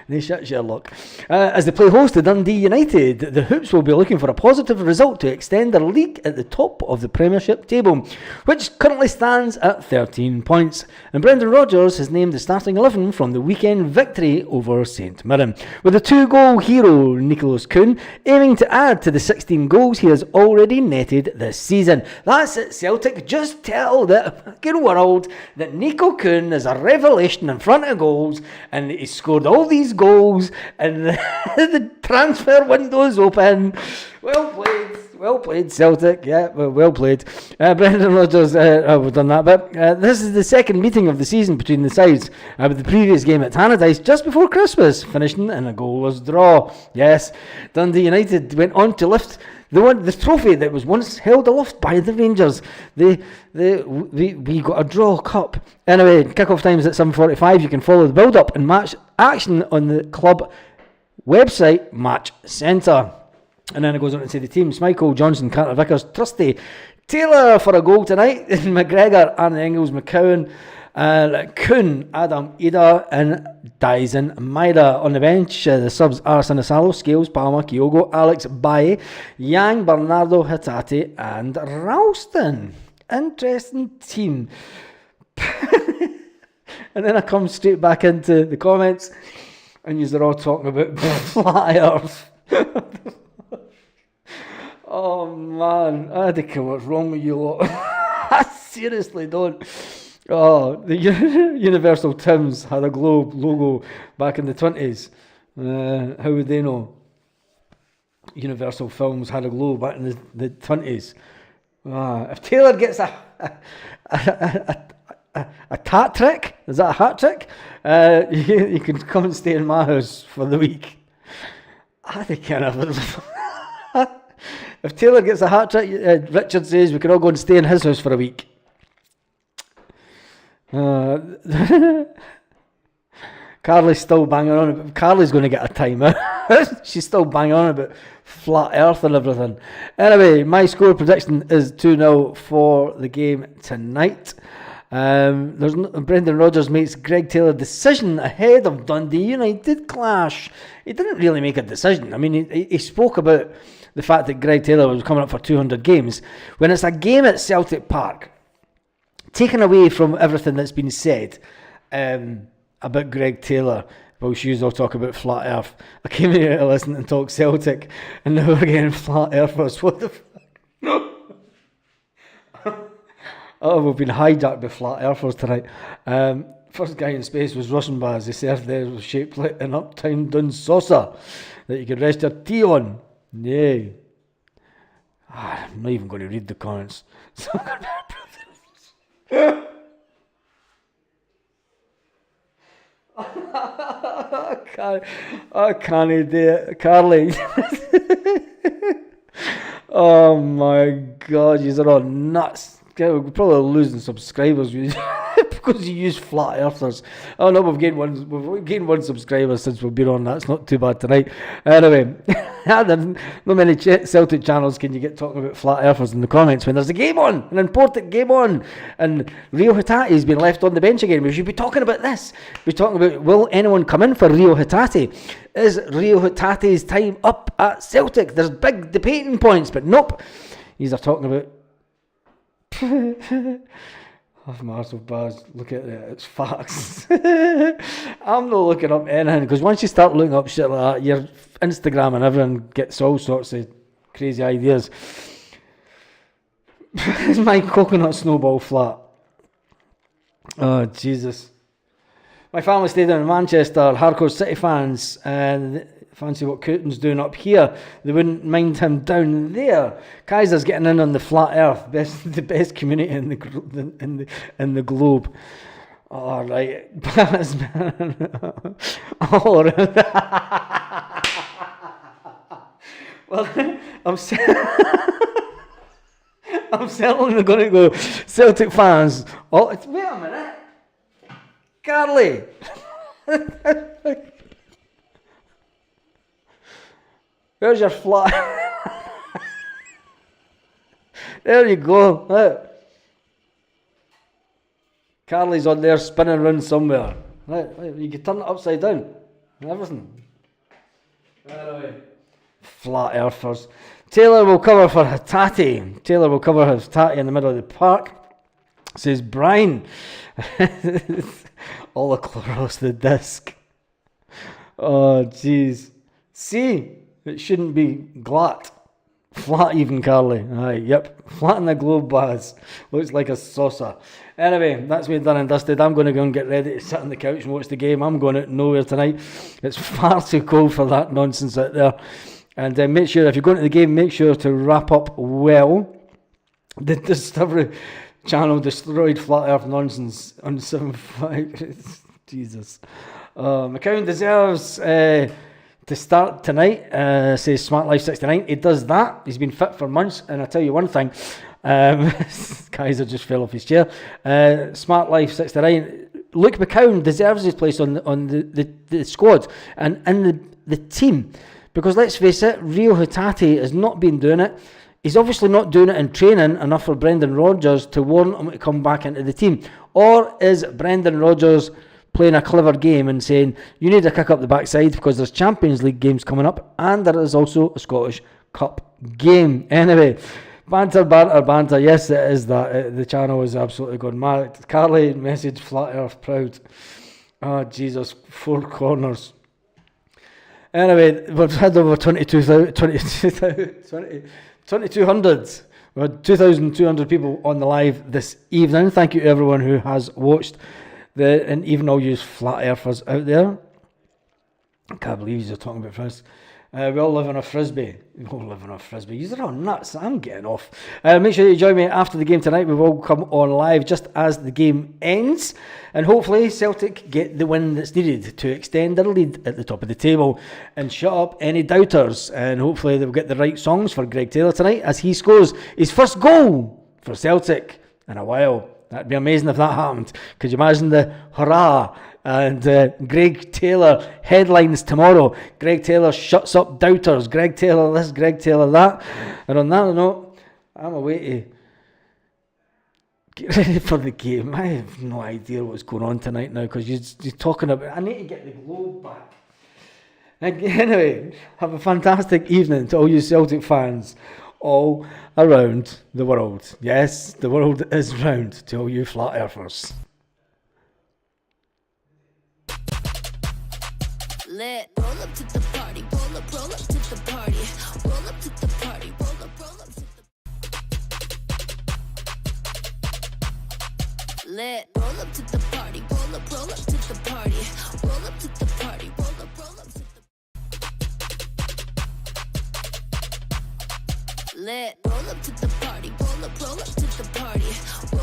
They shut Sherlock. As they play host to Dundee United, the Hoops will be looking for a positive result to extend their league at the top of the Premiership table, which currently stands at 13 points. And Brendan Rodgers has named the starting 11 from the weekend victory over St Mirren, with the 2-goal hero Nicholas Kuhn aiming to add to the 16 goals he has already netted this season. That's it, Celtic. Just tell the fucking world that Nico Kuhn is a revelation in front of goals, and he scored all these goals, and the transfer window is open. Well played, Celtic. Yeah, well played. Brendan Rodgers, we've done that bit. This is the second meeting of the season between the sides, with the previous game at Tannadice just before Christmas, finishing in a goalless draw. Yes, Dundee United went on to lift the trophy that was once held aloft by the Rangers. We got a draw cup. Anyway, kick-off times at 7:45. You can follow the build-up and match action on the club website, Match Centre. And then it goes on to say the teams: Michael Johnson, Carter Vickers, Trusty Taylor for a goal tonight, McGregor, Aaron Engels, McCowan, Kuhn, Adam Ida, and Dyson Maida. On the bench, the subs are Sinisalo, Scales, Palmer, Kyogo, Alex Baye, Yang, Bernardo, Hatate, and Ralston. Interesting team. And then I come straight back into the comments, and you're all talking about flat earth. Oh man, I don't care what's wrong with you lot. I seriously don't. Oh, the Universal Tims had a globe logo back in the 20s. How would they know? Universal Films had a globe back in the 20s. If Taylor gets a tat trick, is that a hat trick? You can come and stay in my house for the week. I think if Taylor gets a hat trick, Richard says we can all go and stay in his house for a week. Carly's still banging on about. Carly's going to get a timeout. She's still banging on about flat earth and everything. Anyway, my score prediction is 2-0 for the game tonight. Brendan Rodgers makes Greg Taylor decision ahead of Dundee United clash. He didn't really make a decision. I mean, he spoke about the fact that Greg Taylor was coming up for 200 games, when it's a game at Celtic Park, taken away from everything that's been said about Greg Taylor, well, shoes all talk about flat earth. I came here to listen and talk Celtic, and now we're getting flat earthers. What the fuck? Oh, we've been hijacked by flat earthers tonight. First guy in space was Russian bars. This earth there was shaped like an uptime done saucer that you could rest your tea on. Yay. I'm not even going to read the comments. So I'm going to I can't do it, Carly. Oh my God, you're all nuts. We're probably losing subscribers because you use flat earthers. Oh no, we've gained one subscriber since we've been on. That's not too bad tonight. Anyway, not many Celtic channels can you get talking about flat earthers in the comments when there's a game on, an important game on, and Rio Hitate's been left on the bench again. We should be talking about this. We're talking about, will anyone come in for Rio Hitate? Is Rio Hitate's time up at Celtic? There's big debating points, but nope. These are talking about half Marcel Baz, look at it, it's facts. I'm not looking up anything, because once you start looking up shit like that, your Instagram and everyone gets all sorts of crazy ideas. Is my coconut snowball flat? Oh Jesus. My family stayed down in Manchester, hardcore City fans, and fancy what Cooten's doing up here. They wouldn't mind him down there. Kaiser's getting in on the flat earth, the best community in the globe. All right, all right. Well, I'm certainly going to go Celtic fans. Oh, wait a minute, Carly. Where's your flat? There you go. Look. Carly's on there spinning around somewhere. Look, you can turn it upside down and everything. Anyway, flat earthers. Taylor will cover for Hatate. Taylor will cover Hatate in the middle of the park. Says Brian. All across the disc. Oh, jeez. See? It shouldn't be glatt. Flat even, Carly. Aye, yep. Flat in the globe, Baz. Looks like a saucer. Anyway, that's me done and dusted. I'm going to go and get ready to sit on the couch and watch the game. I'm going out nowhere tonight. It's far too cold for that nonsense out there. And make sure, if you're going to the game, make sure to wrap up well. The Discovery Channel destroyed flat earth nonsense on 7.5. Jesus. McCown deserves to start tonight, says Smart Life 69. He does that. He's been fit for months, and I tell you one thing, Kaiser just fell off his chair. Smart Life 69. Luke McCown deserves his place on the squad and in the team, because let's face it, Rio Hitate has not been doing it. He's obviously not doing it in training enough for Brendan Rodgers to warrant him to come back into the team. Or is Brendan Rodgers playing a clever game and saying, you need to kick up the backside because there's Champions League games coming up and there is also a Scottish Cup game. Anyway, banter. Yes, it is that. The channel is absolutely gone mad. Carly message flat earth proud. Oh, Jesus, four corners. Anyway, we've had over 2,200. We had 2,200 people on the live this evening. Thank you to everyone who has watched. And even all you flat earthers out there. I can't believe you're talking about this. We all live on a frisbee. You're all nuts. I'm getting off. Make sure you join me after the game tonight. We will come on live just as the game ends. And hopefully Celtic get the win that's needed to extend their lead at the top of the table and shut up any doubters. And hopefully they'll get the right songs for Greg Taylor tonight as he scores his first goal for Celtic in a while. That'd be amazing if that happened. Could you imagine the hurrah? And Greg Taylor headlines tomorrow. Greg Taylor shuts up doubters. Greg Taylor this, Greg Taylor that. And on that note, I'm away to get ready for the game. I have no idea what's going on tonight now because you're talking about. I need to get the globe back. Anyway, have a fantastic evening to all you Celtic fans all around the world. Yes, the world is round to all you flat earthers. Lit. Roll up to the party. Roll up to the party. Roll up to the party. Roll up to the lit. Roll up to the party. Roll up to the party. Roll up to the party. Roll up to the lit. Roll up to the party. Roll up to the party.